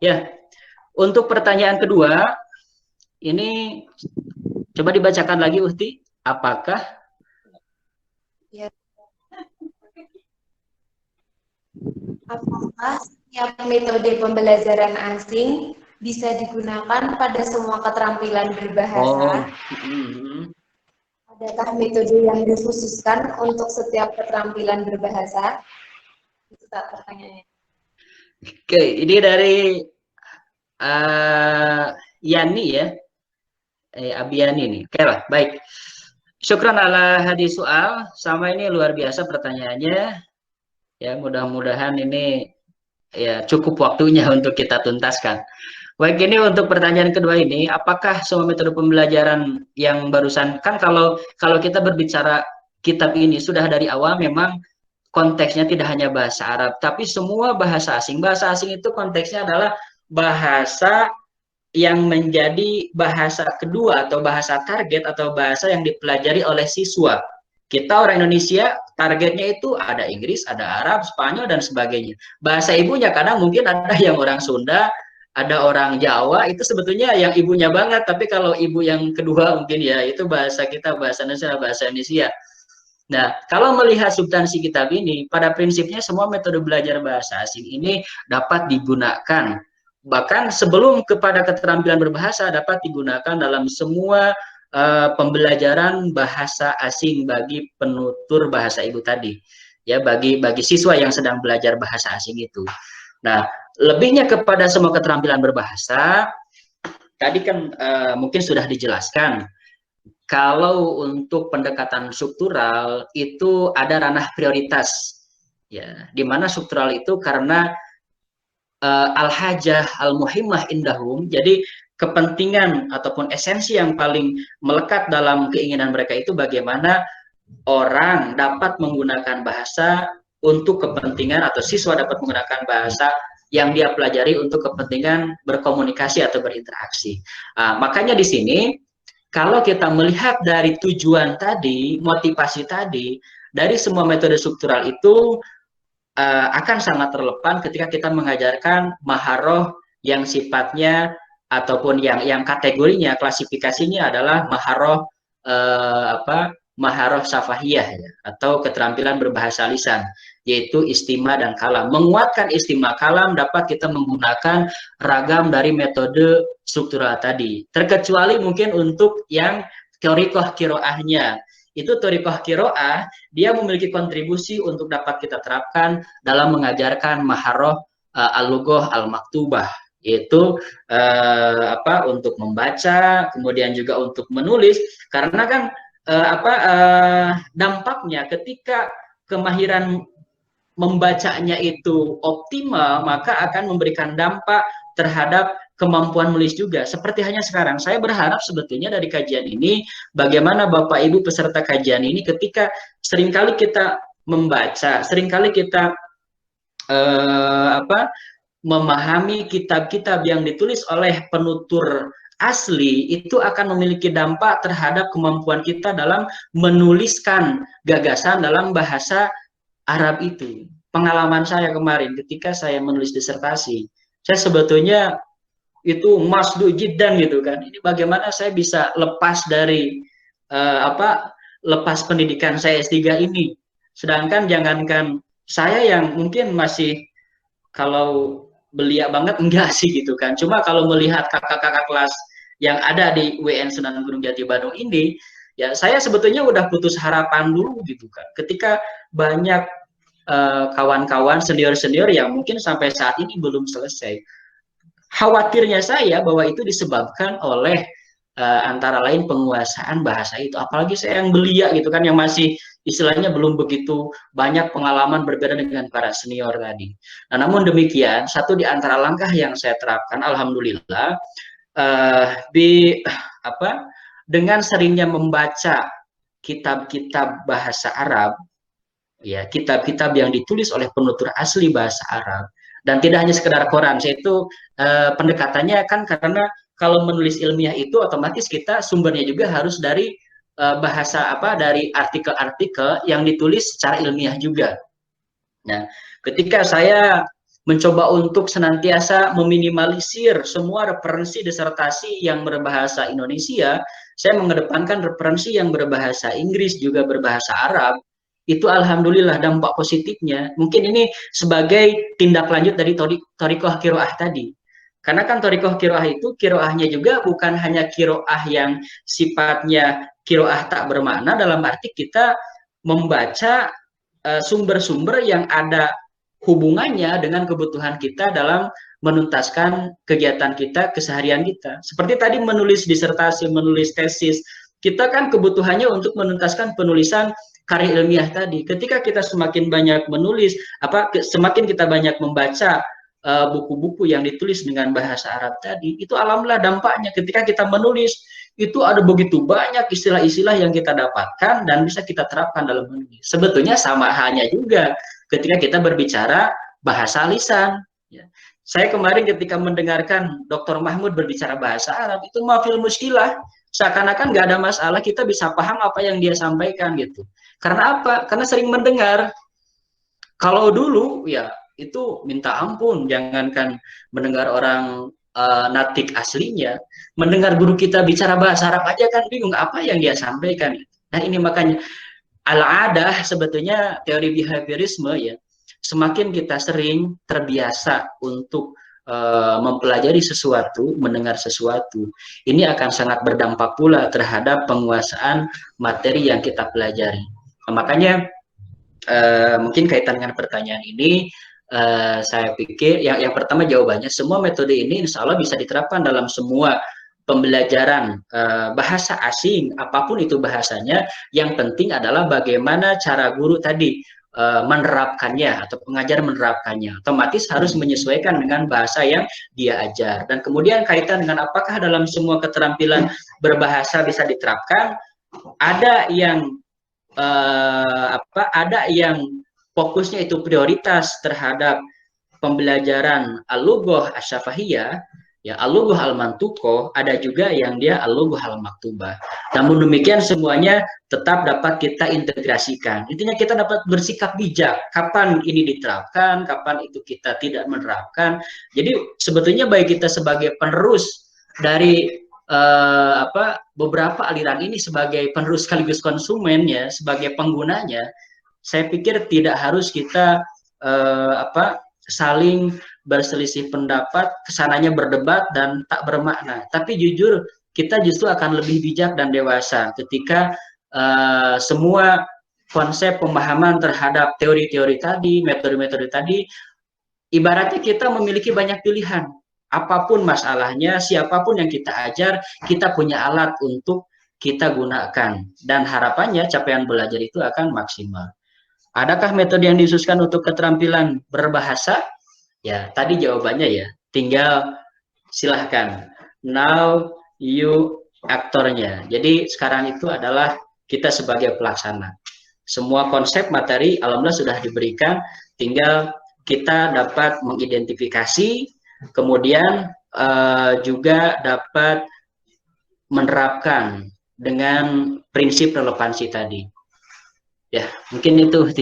Ya, untuk pertanyaan kedua, ini coba dibacakan lagi Uhti. Apakah Ya, apakah setiap metode pembelajaran asing bisa digunakan pada semua keterampilan berbahasa? oh, mm, Adakah metode yang dikhususkan untuk setiap keterampilan berbahasa? Itu tak pertanyaannya. oke, ini dari Yani ya, Abiani nih. Oke lah, baik. Syukran ala hadis soal. Sama ini luar biasa pertanyaannya. Ya, mudah-mudahan ini ya cukup waktunya untuk kita tuntaskan. Baik, ini untuk pertanyaan kedua ini, apakah semua metode pembelajaran yang barusan kan kalau kalau kita berbicara kitab ini sudah dari awal memang konteksnya tidak hanya bahasa Arab, tapi semua bahasa asing. Bahasa asing itu konteksnya adalah bahasa yang menjadi bahasa kedua atau bahasa target atau bahasa yang dipelajari oleh siswa. Kita orang Indonesia targetnya itu ada Inggris, ada Arab, Spanyol dan sebagainya. Bahasa ibunya kadang mungkin ada yang orang Sunda, ada orang Jawa itu sebetulnya yang ibunya banget, tapi kalau ibu yang kedua mungkin ya itu bahasa kita bahasa Indonesia, bahasa Indonesia. Nah, kalau melihat substansi kitab ini, pada prinsipnya semua metode belajar bahasa asing ini dapat digunakan. Bahkan sebelum kepada keterampilan berbahasa dapat digunakan dalam semua pembelajaran bahasa asing bagi penutur bahasa ibu tadi. Ya, bagi siswa yang sedang belajar bahasa asing itu. Nah, lebihnya kepada semua keterampilan berbahasa, tadi kan mungkin sudah dijelaskan kalau untuk pendekatan struktural itu ada ranah prioritas, ya, di mana struktural itu karena al-hajah al-muhimmah indahum, jadi kepentingan ataupun esensi yang paling melekat dalam keinginan mereka itu bagaimana orang dapat menggunakan bahasa untuk kepentingan atau siswa dapat menggunakan bahasa yang dia pelajari untuk kepentingan berkomunikasi atau berinteraksi. Makanya di sini kalau kita melihat dari tujuan tadi, motivasi tadi, dari semua metode struktural itu akan sangat relevan ketika kita mengajarkan maharoh yang sifatnya ataupun yang kategorinya klasifikasinya adalah maharoh maharoh safahiyah ya, atau keterampilan berbahasa lisan, yaitu istima dan kalam. Menguatkan istima kalam dapat kita menggunakan ragam dari metode struktural tadi, terkecuali mungkin untuk yang teorikoh kiroahnya. Itu teorikoh kiroah dia memiliki kontribusi untuk dapat kita terapkan dalam mengajarkan maharoh al-lugoh al-maktubah, yaitu untuk membaca, kemudian juga untuk menulis, karena kan dampaknya ketika kemahiran membacanya itu optimal, maka akan memberikan dampak terhadap kemampuan menulis juga. Seperti hanya sekarang, saya berharap sebetulnya dari kajian ini, bagaimana Bapak Ibu peserta kajian ini ketika seringkali kita membaca, seringkali kita eh, apa memahami kitab-kitab yang ditulis oleh penutur asli itu akan memiliki dampak terhadap kemampuan kita dalam menuliskan gagasan dalam bahasa Arab itu. Pengalaman saya kemarin ketika saya menulis disertasi, saya sebetulnya itu masdu jiddan gitu kan. Ini bagaimana saya bisa lepas dari lepas pendidikan saya S3 ini. Sedangkan jangankan saya yang mungkin masih kalau belia banget enggak sih gitu kan. Cuma kalau melihat kakak-kakak kelas yang ada di WN Sunan Gunung Jati Bandung ini, ya saya sebetulnya udah putus harapan dulu gitu kan. Ketika banyak kawan-kawan senior-senior yang mungkin sampai saat ini belum selesai. Khawatirnya saya bahwa itu disebabkan oleh antara lain penguasaan bahasa itu. Apalagi saya yang belia gitu kan, yang masih istilahnya belum begitu banyak pengalaman berbeda dengan para senior tadi. Nah, namun demikian, satu di antara langkah yang saya terapkan, alhamdulillah, di dengan seringnya membaca kitab-kitab bahasa Arab, ya kitab-kitab yang ditulis oleh penutur asli bahasa Arab, dan tidak hanya sekedar koran. Saya itu pendekatannya kan karena kalau menulis ilmiah itu otomatis kita sumbernya juga harus dari bahasa dari artikel-artikel yang ditulis secara ilmiah juga. Nah, ketika saya mencoba untuk senantiasa meminimalisir semua referensi disertasi yang berbahasa Indonesia. Saya mengedepankan referensi yang berbahasa Inggris, juga berbahasa Arab. Itu alhamdulillah dampak positifnya. Mungkin ini sebagai tindak lanjut dari Thoriqoh Qiraah tadi. Karena kan Thoriqoh Qiraah itu, kiroahnya juga bukan hanya kiroah yang sifatnya kiroah tak bermakna, dalam arti kita membaca sumber-sumber yang ada hubungannya dengan kebutuhan kita dalam menuntaskan kegiatan kita, keseharian kita. Seperti tadi menulis disertasi, menulis tesis, kita kan kebutuhannya untuk menuntaskan penulisan karya ilmiah tadi. Ketika kita semakin banyak menulis, semakin kita banyak membaca buku-buku yang ditulis dengan bahasa Arab tadi, itu alhamdulillah dampaknya ketika kita menulis itu ada begitu banyak istilah-istilah yang kita dapatkan dan bisa kita terapkan dalam menulis. Sebetulnya sama halnya juga ketika kita berbicara bahasa lisan. Ya. Saya kemarin ketika mendengarkan Dr. Mahmud berbicara bahasa Arab, itu mafil muskilah. Seakan-akan nggak ada masalah, kita bisa paham apa yang dia sampaikan gitu. Karena apa? Karena sering mendengar. Kalau dulu ya itu minta ampun, jangankan mendengar orang natik aslinya, mendengar guru kita bicara bahasa Arab aja kan bingung apa yang dia sampaikan. Nah ini makanya al-adah, sebetulnya teori behaviorisme ya, semakin kita sering terbiasa untuk mempelajari sesuatu, mendengar sesuatu, ini akan sangat berdampak pula terhadap penguasaan materi yang kita pelajari. Nah, makanya mungkin kaitan dengan pertanyaan ini, saya pikir yang pertama jawabannya semua metode ini insya Allah bisa diterapkan dalam semua pembelajaran bahasa asing, apapun itu bahasanya. Yang penting adalah bagaimana cara guru tadi menerapkannya atau pengajar menerapkannya. Otomatis harus menyesuaikan dengan bahasa yang dia ajar. Dan kemudian kaitan dengan apakah dalam semua keterampilan berbahasa bisa diterapkan, ada yang ada yang fokusnya itu prioritas terhadap pembelajaran al-lughah asy-syafahiyah, ya al-lughah al-mantuqah, ada juga yang dia al-lughah al-maktubah. Namun demikian semuanya tetap dapat kita integrasikan. Intinya kita dapat bersikap bijak kapan ini diterapkan, kapan itu kita tidak menerapkan. Jadi sebetulnya baik kita sebagai penerus dari beberapa aliran ini, sebagai penerus sekaligus konsumen ya, sebagai penggunanya, saya pikir tidak harus kita saling berselisih pendapat, kesananya berdebat dan tak bermakna. Tapi jujur kita justru akan lebih bijak dan dewasa ketika semua konsep pemahaman terhadap teori-teori tadi, metode-metode tadi, ibaratnya kita memiliki banyak pilihan. Apapun masalahnya, siapapun yang kita ajar, kita punya alat untuk kita gunakan. Dan harapannya capaian belajar itu akan maksimal. Adakah metode yang dikhususkan untuk keterampilan berbahasa? Ya, tadi jawabannya ya. Tinggal silahkan. Now you aktornya. Jadi sekarang itu adalah kita sebagai pelaksana. Semua konsep materi alhamdulillah sudah diberikan, tinggal kita dapat mengidentifikasi, kemudian juga dapat menerapkan dengan prinsip relevansi tadi. Ya, mungkin itu.